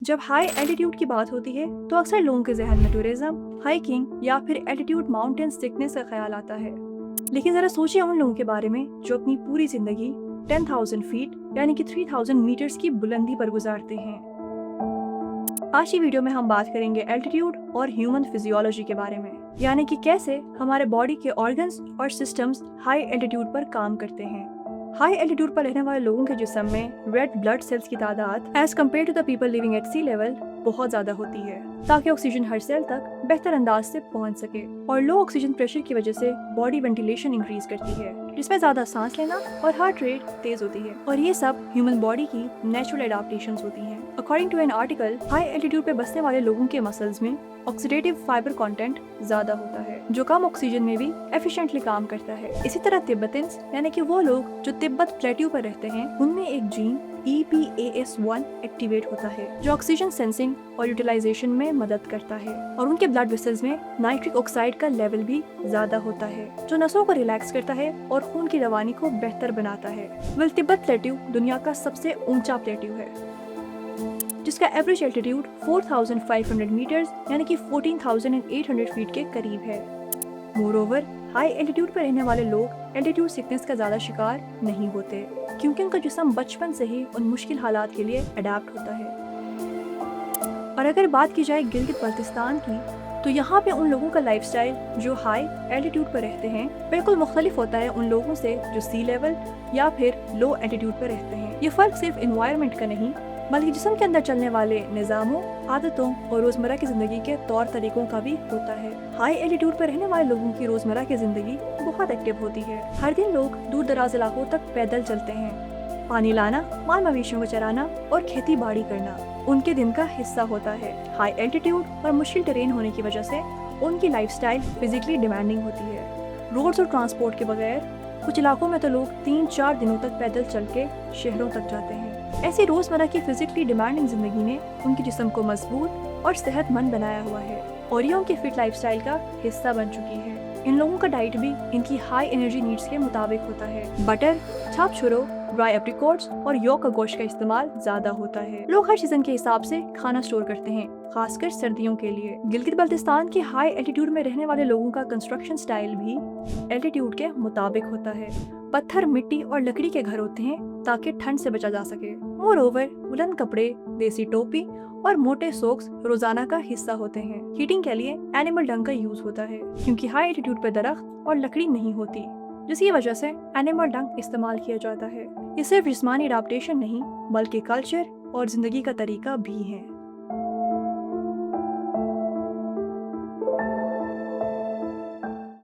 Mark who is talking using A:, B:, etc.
A: जब high altitude की बात होती है तो अक्सर लोगों के जहन में टूरिज्म, हाइकिंग या फिर एल्टीट्यूड माउंटेन सिकनेस का ख्याल आता है। लेकिन जरा सोचिए उन लोगों के बारे में जो अपनी पूरी जिंदगी 10,000 फीट यानी कि 3,000 मीटर्स की बुलंदी पर गुजारते हैं। आज की वीडियो में हम बात करेंगे एल्टीट्यूड और ह्यूमन फिजियोलॉजी के बारे में, यानी कि कैसे हमारे बॉडी के ऑर्गन्स और सिस्टम्स हाई एल्टीट्यूड पर काम करते हैं। हाई एल्टीट्यूड पर रहने वाले लोगों के जिस्म में रेड ब्लड सेल्स की तादाद as compare to the people living at sea level बहुत ज्यादा होती है, ताकि ऑक्सीजन हर सेल तक बेहतर अंदाज से पहुंच सके। और लो ऑक्सीजन प्रेशर की वजह से बॉडी वेंटिलेशन इंक्रीज करती है, जिसमें ज्यादा सांस लेना और हार्ट रेट तेज होती है। और ये सब ह्यूमन बॉडी की नेचुरल एडाप्टेशंस होती हैं। According to an article, high altitude पे बसने वाले लोगों के मसल्स में ऑक्सीडेटिव फाइबर कंटेंट ज्यादा होता है, जो कम ऑक्सीजन में भी एफिशिएंटली काम करता है। इसी तरह तिब्बतन्स यानी कि वो लोग जो तिब्बत प्लेट्यू पर रहते हैं, उनमें एक जीन EPAS1 एक्टिवेट होता है, जो ऑक्सीजन सेंसिंग और यूटिलाइजेशन में मदद करता है। और उनके ब्लड वेसल्स में नाइट्रिक ऑक्साइड का लेवल भी ज्यादा होता है, जो नसों को रिलैक्स करता है और खून की रवानी को बेहतर बनाता है। तिब्बत प्लेट्यू दुनिया का सबसे ऊंचा प्लेट्यू है, जिसका एवरेज एल्टीट्यूड 4,500 मीटर्स यानी कि 14,800 फीट के करीब है। मोरओवर, हाई एल्टीट्यूड पर रहने वाले लोग एल्टीट्यूड सिकनेस का ज्यादा शिकार नहीं होते, क्योंकि उनका जिस्म बचपन से ही उन मुश्किल हालात के लिए अडेप्ट होता है। और अगर बात की जाए गिलगित बल्तिस्तान की, तो यहाँ पे उन लोगों का लाइफस्टाइल जो हाई एल्टीट्यूड पर रहते हैं बिल्कुल मुख्तलिफ होता है उन लोगों से जो सी लेवल या फिर लो एल्टीट्यूड पर रहते हैं। ये फर्क सिर्फ इन्वायरमेंट का नहीं, बल्कि जिस्म के अंदर चलने वाले निज़ामों, आदतों और रोजमर्रा की जिंदगी के तौर तरीकों का भी होता है। हाई एल्टीट्यूड पर रहने वाले लोगों की रोजमर्रा की जिंदगी बहुत एक्टिव होती है। हर दिन लोग दूर दराज इलाकों तक पैदल चलते हैं। पानी लाना, माल मवेशियों को चराना और खेती बाड़ी करना उनके दिन का हिस्सा होता है। हाई एल्टीट्यूड और मुश्किल टेरेन होने की वजह से उनकी लाइफस्टाइल फिजिकली डिमांडिंग होती है। रोड्स और ट्रांसपोर्ट के बगैर कुछ इलाकों में तो लोग 3-4 दिनों तक पैदल चल के शहरों तक जाते हैं। ऐसी रोजमर्रा की फिजिकली डिमांडिंग जिंदगी ने उनके जिस्म को मजबूत और सेहतमंद बनाया हुआ है, और ये उनके फिट लाइफस्टाइल का हिस्सा बन चुकी है। इन लोगों का डाइट भी इनकी हाई एनर्जी नीड्स के मुताबिक होता है। बटर, छाप छुरो, ड्राई एप्रिकॉट्स और यॉक का गोश्त का इस्तेमाल ज्यादा होता है। लोग हर सीजन के हिसाब से खाना स्टोर करते हैं, खासकर सर्दियों के लिए। गिलगित बल्तिस्तान के हाई एल्टीट्यूड में रहने वाले लोगों का कंस्ट्रक्शन स्टाइल भी एल्टीट्यूड के मुताबिक होता है। पत्थर, मिट्टी और लकड़ी के घर होते हैं ताकि ठंड से बचा जा सके। मोरओवर, बुलंद कपड़े, देसी टोपी और मोटे सॉक्स रोजाना का हिस्सा होते हैं। हीटिंग के लिए एनिमल डंग का यूज होता है, क्योंकि हाई एल्टीट्यूड पर दरख्त और लकड़ी नहीं होती, जिसकी वजह से एनिमल डंग इस्तेमाल किया जाता है। ये सिर्फ जिस्मानी अडाप्टेशन नहीं, बल्कि कल्चर और जिंदगी का तरीका भी है।